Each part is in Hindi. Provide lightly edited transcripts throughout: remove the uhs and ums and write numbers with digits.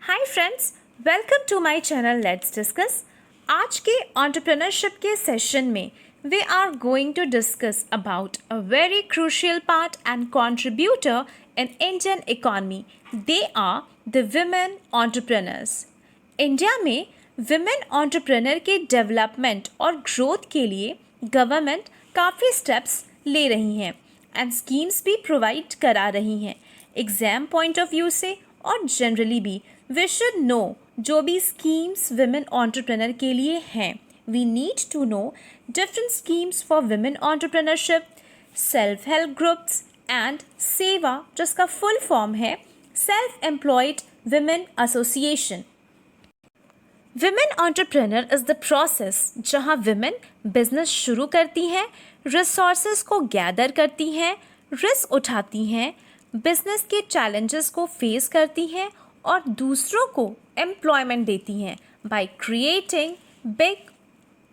Hi friends, welcome to my channel let's discuss. आज के एंटरप्रेन्योरशिप के सेशन में we are going to discuss about a very crucial part and contributor in Indian economy. They are the women entrepreneurs. India में विमेन एंटरप्रेन्योर के डेवलपमेंट और ग्रोथ के लिए गवर्नमेंट काफ़ी स्टेप्स ले रही हैं एंड स्कीम्स भी प्रोवाइड करा रही हैं। एग्ज़ाम पॉइंट ऑफ व्यू से और जनरली भी वी शुड नो जो भी स्कीम्स विमेन एंटरप्रेन्योर के लिए हैं। We need to know different schemes for women entrepreneurship, self help groups and सेवा, जिसका फुल फॉर्म है self employed women association. Women entrepreneur is the process जहाँ विमेन बिजनेस शुरू करती हैं, रिसोर्सेज को गैदर करती हैं, रिस्क उठाती हैं, बिजनेस के चैलेंजेस को फेस करती हैं और दूसरों को एम्प्लॉयमेंट देती हैं बाय क्रिएटिंग बिग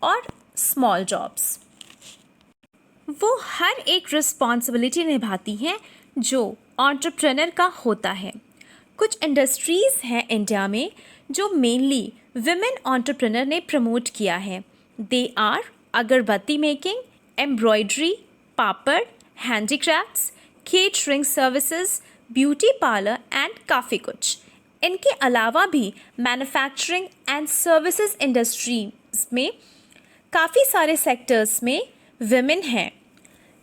और स्मॉल जॉब्स। वो हर एक रिस्पॉन्सिबिलिटी निभाती हैं जो एंटरप्रेन्योर का होता है। कुछ इंडस्ट्रीज़ हैं इंडिया में जो मेनली विमेन एंटरप्रेन्योर ने प्रमोट किया है। दे आर अगरबत्ती making, embroidery, papad, handicrafts, catering services, beauty parlour and काफ़ी कुछ। इनके अलावा भी मैन्युफैक्चरिंग एंड सर्विसेज इंडस्ट्रीज में काफ़ी सारे सेक्टर्स में विमेन हैं।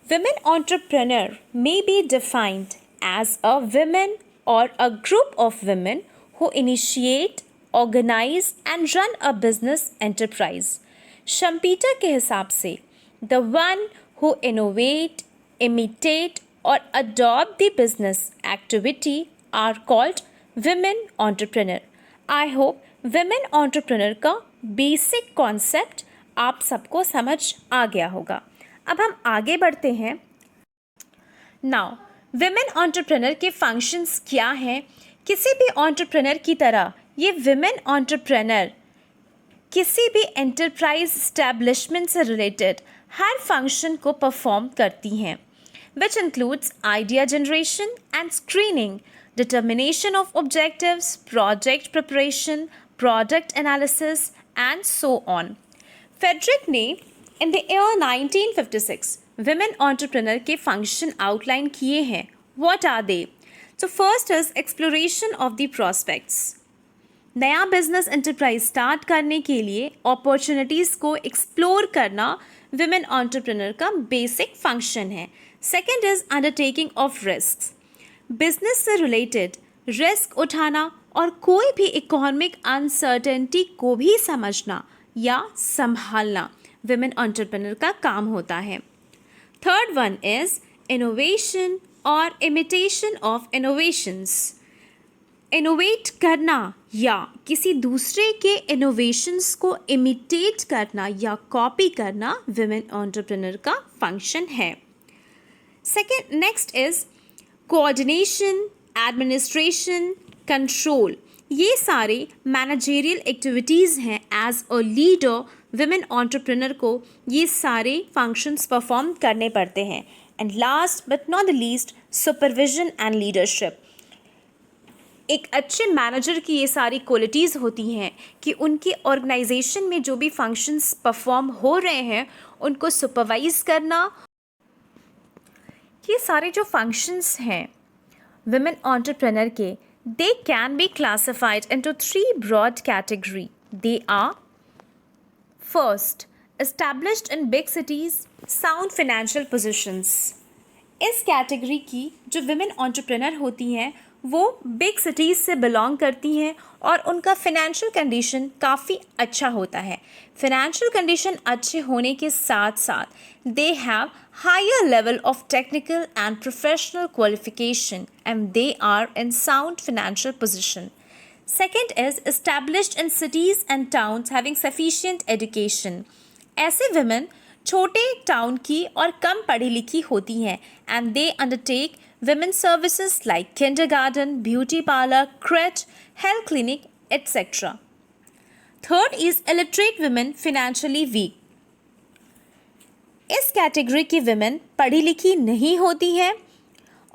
Women entrepreneur may be defined as a woman or a group of women who initiate, organize and run a business enterprise. शम्पीटर के हिसाब से the one who innovate, imitate or adopt the business activity are called women entrepreneur. I hope women entrepreneur का basic concept आप सबको समझ आ गया होगा। अब हम आगे बढ़ते हैं। नाउ विमेन एंटरप्रेन्योर के फंक्शंस क्या हैं? किसी भी एंटरप्रेन्योर की तरह ये विमेन एंटरप्रेन्योर किसी भी एंटरप्राइज एस्टैब्लिशमेंट से रिलेटेड हर फंक्शन को परफॉर्म करती हैं, which includes idea generation and screening, determination of objectives, project preparation, product analysis and so on. Frederick ने in the year 1956 women entrepreneur के फंक्शन आउटलाइन किए हैं। What are they? So first is exploration of the prospects. नया बिजनेस एंटरप्राइज स्टार्ट करने के लिए अपॉर्चुनिटीज़ को एक्सप्लोर करना विमेन एंटरप्रेन्योर का बेसिक फंक्शन है। Second is undertaking of risk. Business से रिलेटेड रिस्क उठाना और कोई भी इकोनॉमिक अनसर्टेनिटी को भी समझना या संभालना विमेन एंटरप्रेन्योर का काम होता है। थर्ड वन इज इनोवेशन और इमिटेशन ऑफ इनोवेशंस। इनोवेट करना या किसी दूसरे के इनोवेशंस को इमिटेट करना या कॉपी करना विमेन एंटरप्रेन्योर का फंक्शन है। Second next is coordination, administration, control. ये सारे मैनेजरियल एक्टिविटीज़ हैं। As a leader women entrepreneur को ये सारे फंक्शंस परफॉर्म करने पड़ते हैं। And last but not the least, supervision and leadership. एक अच्छे मैनेजर की ये सारी क्वालिटीज़ होती हैं कि उनकी ऑर्गेनाइजेशन में जो भी फंक्शंस परफॉर्म हो रहे हैं उनको सुपरवाइज करना। ये सारे जो फंक्शंस हैं विमेन एंटरप्रेन्योर के, they can be classified into three broad categories. They are first, established in big cities, sound financial positions. इस कैटेगरी की जो विमेन एंटरप्रेन्योर होती हैं वो बिग सिटीज़ से बिलोंग करती हैं और उनका फिनेंशियल कंडीशन काफ़ी अच्छा होता है। फिनेंशियल कंडीशन अच्छे होने के साथ साथ they have higher level of technical and professional qualification and they are in sound financial position. Second is established in cities and towns having sufficient education. ऐसे women छोटे टाउन की और कम पढ़ी लिखी होती हैं and they undertake women services like kindergarten, beauty parlor, crèche, health clinic, etc. Third is illiterate women financially weak. इस कैटेगरी की women पढ़ी लिखी नहीं होती हैं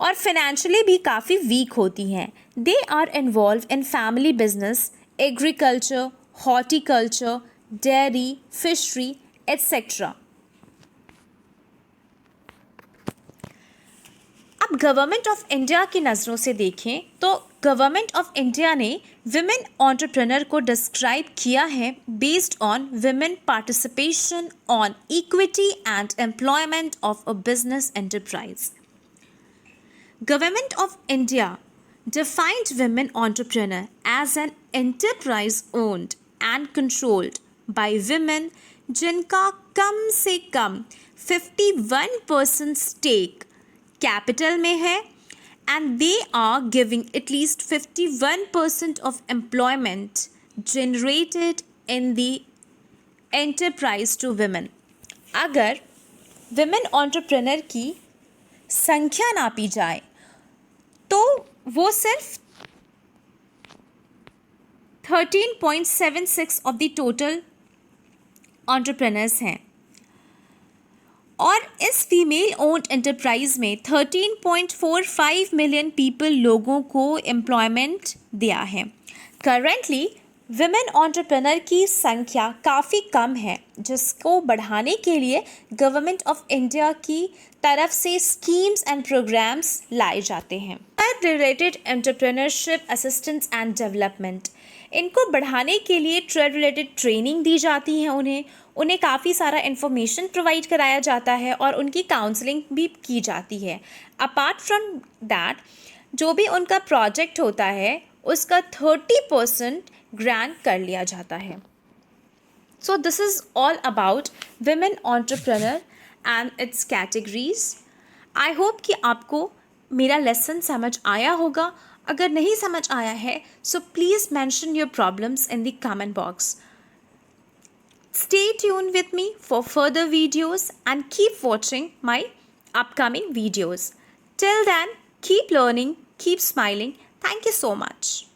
और फाइनेंशियली भी काफ़ी वीक होती हैं. They are involve in family business, agriculture, horticulture, dairy, fishery etcetera. अब गवर्नमेंट ऑफ इंडिया की नज़रों से देखें तो गवर्नमेंट ऑफ इंडिया ने विमेन एंटरप्रेन्योर को डिस्क्राइब किया है based on women participation on equity and employment of a business enterprise. Government of India defined women entrepreneur as an enterprise owned and controlled by women जिनका कम से कम 51% stake capital में है and they are giving at least 51% of employment generated in the enterprise to women. अगर women entrepreneur की संख्या नापी जाए तो वो सिर्फ 13.76 ऑफ द टोटल एंटरप्रेन्योर्स हैं और इस फीमेल ओन्ड एंटरप्राइज में 13.45 मिलियन पीपल लोगों को एम्प्लॉयमेंट दिया है. करेंटली विमेन एंटरप्रेन्योर की संख्या काफ़ी कम है जिसको बढ़ाने के लिए गवर्नमेंट ऑफ इंडिया की तरफ से स्कीम्स एंड प्रोग्राम्स लाए जाते हैं. Related entrepreneurship assistance and development, इनको बढ़ाने के लिए ट्रेड रिलेटेड ट्रेनिंग दी जाती है. उन्हें काफ़ी सारा इन्फॉर्मेशन प्रोवाइड कराया जाता है और उनकी काउंसलिंग भी की जाती है. अपार्ट फ्रॉम दैट जो भी उनका प्रोजेक्ट होता है उसका 30% ग्रांट कर लिया जाता है. So this is all about women entrepreneur and it's categories. I hope कि आपको मेरा लेसन समझ आया होगा. अगर नहीं समझ आया है so please mention your problems in the comment box. Stay tuned with me for further videos and keep watching my upcoming videos. Till then, keep learning, keep smiling. Thank you so much.